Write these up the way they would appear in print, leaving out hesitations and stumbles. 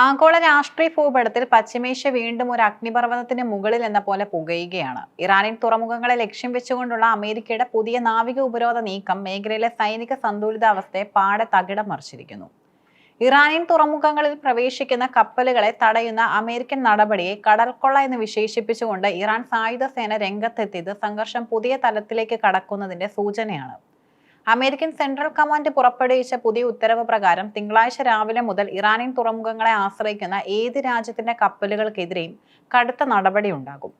ആഗോള രാഷ്ട്രീയ ഭൂപടത്തിൽ പശ്ചിമേഷ്യ വീണ്ടും ഒരു അഗ്നിപർവ്വതത്തിന് മുകളിൽ എന്ന പോലെ പുകയുകയാണ്. ഇറാനിയൻ തുറമുഖങ്ങളെ ലക്ഷ്യം വെച്ചുകൊണ്ടുള്ള അമേരിക്കയുടെ പുതിയ നാവിക ഉപരോധ നീക്കം മേഖലയിലെ സൈനിക സന്തുലിതാവസ്ഥയെ പാടെ തകിടം മറിച്ചിരിക്കുന്നു. ഇറാനിയൻ തുറമുഖങ്ങളിൽ പ്രവേശിക്കുന്ന കപ്പലുകളെ തടയുന്ന അമേരിക്കൻ നടപടിയെ കടൽക്കൊള്ള എന്ന് വിശേഷിപ്പിച്ചുകൊണ്ട് ഇറാൻ സായുധ സേന രംഗത്തെത്തിയത് സംഘർഷം പുതിയ തലത്തിലേക്ക് കടക്കുന്നതിന്റെ സൂചനയാണ്. അമേരിക്കൻ സെൻട്രൽ കമാൻഡ് പുറപ്പെടുവിച്ച പുതിയ ഉത്തരവ് പ്രകാരം തിങ്കളാഴ്ച രാവിലെ മുതൽ ഇറാനിയൻ തുറമുഖങ്ങളെ ആശ്രയിക്കുന്ന ഏത് രാജ്യത്തിന്റെ കപ്പലുകൾക്കെതിരെയും കടുത്ത നടപടി ഉണ്ടാകും.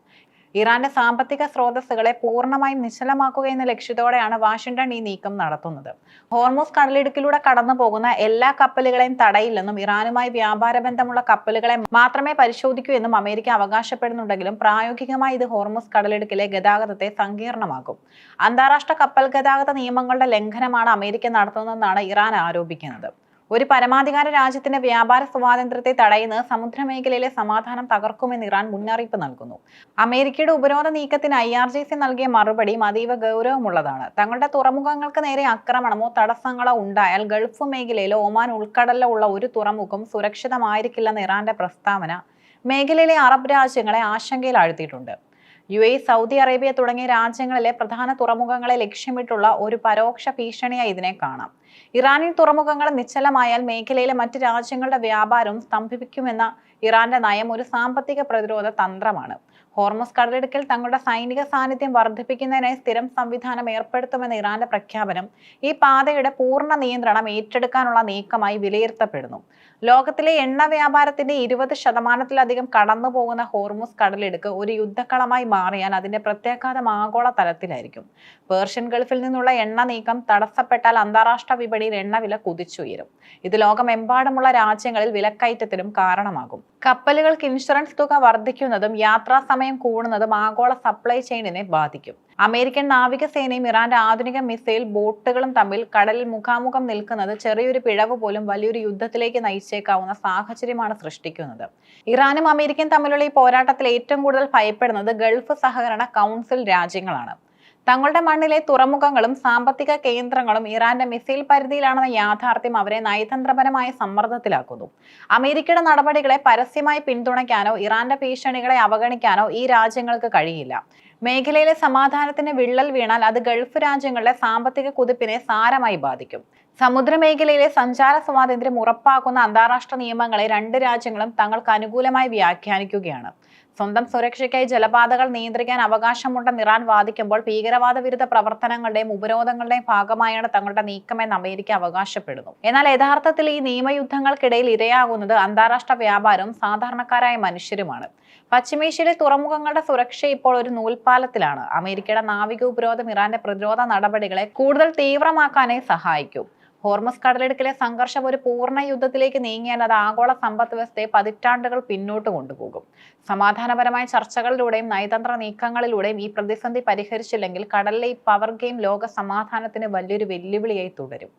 ഇറാന്റെ സാമ്പത്തിക സ്രോതസ്സുകളെ പൂർണ്ണമായും നിശ്ചലമാക്കുക എന്ന ലക്ഷ്യത്തോടെയാണ് വാഷിംഗ്ടൺ ഈ നീക്കം നടത്തുന്നത്. ഹോർമൂസ് കടലിടുക്കിലൂടെ കടന്നു പോകുന്ന എല്ലാ കപ്പലുകളെയും തടയില്ലെന്നും ഇറാനുമായി വ്യാപാര ബന്ധമുള്ള കപ്പലുകളെ മാത്രമേ പരിശോധിക്കൂ എന്നും അമേരിക്ക അവകാശപ്പെടുന്നുണ്ടെങ്കിലും പ്രായോഗികമായി ഇത് ഹോർമൂസ് കടലിടുക്കിലെ ഗതാഗതത്തെ സങ്കീർണമാക്കും. അന്താരാഷ്ട്ര കപ്പൽ ഗതാഗത നിയമങ്ങളുടെ ലംഘനമാണ് അമേരിക്ക നടത്തുന്നതെന്നാണ് ഇറാൻ ആരോപിക്കുന്നത്. ഒരു പരമാധികാര രാജ്യത്തിന്റെ വ്യാപാര സ്വാതന്ത്ര്യത്തെ തടയുന്നത് സമുദ്രമേഖലയിലെ സമാധാനം തകർക്കുമെന്ന് ഇറാൻ മുന്നറിയിപ്പ് നൽകുന്നു. അമേരിക്കയുടെ ഉപരോധ നീക്കത്തിന് IRGC നൽകിയ മറുപടിയും അതീവ ഗൗരവമുള്ളതാണ്. തങ്ങളുടെ തുറമുഖങ്ങൾക്ക് നേരെ ആക്രമണമോ തടസ്സങ്ങളോ ഉണ്ടായാൽ ഗൾഫ് മേഖലയിലോ ഒമാൻ ഉൾക്കടലിലോ ഉള്ള ഒരു തുറമുഖം സുരക്ഷിതമായിരിക്കില്ലെന്ന ഇറാന്റെ പ്രസ്താവന മേഖലയിലെ അറബ് രാജ്യങ്ങളെ ആശങ്കയിലാഴ്ത്തിയിട്ടുണ്ട്. UAE, സൗദി അറേബ്യ തുടങ്ങിയ രാജ്യങ്ങളിലെ പ്രധാന തുറമുഖങ്ങളെ ലക്ഷ്യമിട്ടുള്ള ഒരു പരോക്ഷ ഭീഷണിയായി ഇതിനെ കാണാം. ഇറാനിയൻ തുറമുഖങ്ങൾ നിശ്ചലമായാൽ മേഖലയിലെ മറ്റ് രാജ്യങ്ങളുടെ വ്യാപാരവും സ്തംഭിക്കുമെന്ന ഇറാന്റെ നയം ഒരു സാമ്പത്തിക പ്രതിരോധ തന്ത്രമാണ്. ഹോർമൂസ് കടലിടുക്കിൽ തങ്ങളുടെ സൈനിക സാന്നിധ്യം വർദ്ധിപ്പിക്കുന്നതിനായി സ്ഥിരം സംവിധാനം ഏർപ്പെടുത്തുമെന്ന ഇറാന്റെ പ്രഖ്യാപനം ഈ പാതയുടെ പൂർണ്ണ നിയന്ത്രണം ഏറ്റെടുക്കാനുള്ള നീക്കമായി വിലയിരുത്തപ്പെടുന്നു. ലോകത്തിലെ എണ്ണ വ്യാപാരത്തിന്റെ 20% കടന്നു പോകുന്ന ഹോർമൂസ് കടലിടുക്ക് ഒരു യുദ്ധക്കളമായി മാറിയാൽ അതിന്റെ പ്രത്യാഘാതം ആഗോള തലത്തിലായിരിക്കും. പേർഷ്യൻ ഗൾഫിൽ നിന്നുള്ള എണ്ണ നീക്കം തടസ്സപ്പെട്ടാൽ അന്താരാഷ്ട്ര വിപണിയിൽ എണ്ണവില കുതിച്ചുയരും. ഇത് ലോകമെമ്പാടുമുള്ള രാജ്യങ്ങളിൽ വിലക്കയറ്റത്തിനും കാരണമാകും. കപ്പലുകൾക്ക് ഇൻഷുറൻസ് തുക വർദ്ധിക്കുന്നതും യാത്രാ സമയം കൂടുന്നതും ആഗോള സപ്ലൈ ചെയിനിനെ ബാധിക്കും. അമേരിക്കൻ നാവികസേനയും ഇറാന്റെ ആധുനിക മിസൈൽ ബോട്ടുകളും തമ്മിൽ കടലിൽ മുഖാമുഖം നിൽക്കുന്നത് ചെറിയൊരു പിഴവ് പോലും വലിയൊരു യുദ്ധത്തിലേക്ക് നയിച്ചേക്കാവുന്ന സാഹചര്യമാണ് സൃഷ്ടിക്കുന്നത്. ഇറാനും അമേരിക്കയും തമ്മിലുള്ള ഈ പോരാട്ടത്തിൽ ഏറ്റവും കൂടുതൽ ഭയപ്പെടുന്നത് ഗൾഫ് സഹകരണ കൗൺസിൽ രാജ്യങ്ങളാണ്. തങ്ങളുടെ മണ്ണിലെ തുറമുഖങ്ങളും സാമ്പത്തിക കേന്ദ്രങ്ങളും ഇറാന്റെ മിസൈൽ പരിധിയിലാണെന്ന യാഥാർത്ഥ്യം അവരെ നയതന്ത്രപരമായ സമ്മർദ്ദത്തിലാക്കുന്നു. അമേരിക്കയുടെ നടപടികളെ പരസ്യമായി പിന്തുണയ്ക്കാനോ ഇറാന്റെ ഭീഷണികളെ അവഗണിക്കാനോ ഈ രാജ്യങ്ങൾക്ക് കഴിയില്ല. മേഖലയിലെ സമാധാനത്തിന് വിള്ളൽ വീണാൽ അത് ഗൾഫ് രാജ്യങ്ങളുടെ സാമ്പത്തിക കുതിപ്പിനെ സാരമായി ബാധിക്കും. സമുദ്രമേഖലയിലെ സഞ്ചാര സ്വാതന്ത്ര്യം ഉറപ്പാക്കുന്ന അന്താരാഷ്ട്ര നിയമങ്ങളെ രണ്ട് രാജ്യങ്ങളും തങ്ങൾക്ക് അനുകൂലമായി വ്യാഖ്യാനിക്കുകയാണ്. സ്വന്തം സുരക്ഷയ്ക്കായി ജലപാതകൾ നിയന്ത്രിക്കാൻ അവകാശമുണ്ടെന്ന് ഇറാൻ വാദിക്കുമ്പോൾ ഭീകരവാദ വിരുദ്ധ പ്രവർത്തനങ്ങളുടെയും ഉപരോധങ്ങളുടെയും ഭാഗമായാണ് തങ്ങളുടെ നീക്കമെന്ന് അമേരിക്ക അവകാശപ്പെടുന്നു. എന്നാൽ യഥാർത്ഥത്തിൽ ഈ നിയമയുദ്ധങ്ങൾക്കിടയിൽ ഇരയാകുന്നത് അന്താരാഷ്ട്ര വ്യാപാരവും സാധാരണക്കാരായ മനുഷ്യരുമാണ്. പശ്ചിമേഷ്യയിലെ തുറമുഖങ്ങളുടെ സുരക്ഷ ഇപ്പോൾ ഒരു നൂൽപാലത്തിലാണ്. അമേരിക്കയുടെ നാവിക ഉപരോധം ഇറാന്റെ പ്രതിരോധ നടപടികളെ കൂടുതൽ തീവ്രമാക്കാനേ സഹായിക്കും. ഹോർമസ് കടലിടുക്കിലെ സംഘർഷം ഒരു പൂർണ്ണ യുദ്ധത്തിലേക്ക് നീങ്ങിയാൽ അത് ആഗോള സമ്പദ് വ്യവസ്ഥയെ പതിറ്റാണ്ടുകൾ പിന്നോട്ട് കൊണ്ടുപോകും. സമാധാനപരമായ ചർച്ചകളിലൂടെയും നയതന്ത്ര നീക്കങ്ങളിലൂടെയും ഈ പ്രതിസന്ധി പരിഹരിച്ചില്ലെങ്കിൽ കടലിലെ ഈ പവർ ഗെയിം ലോക സമാധാനത്തിന് വലിയൊരു വെല്ലുവിളിയായി തുടരും.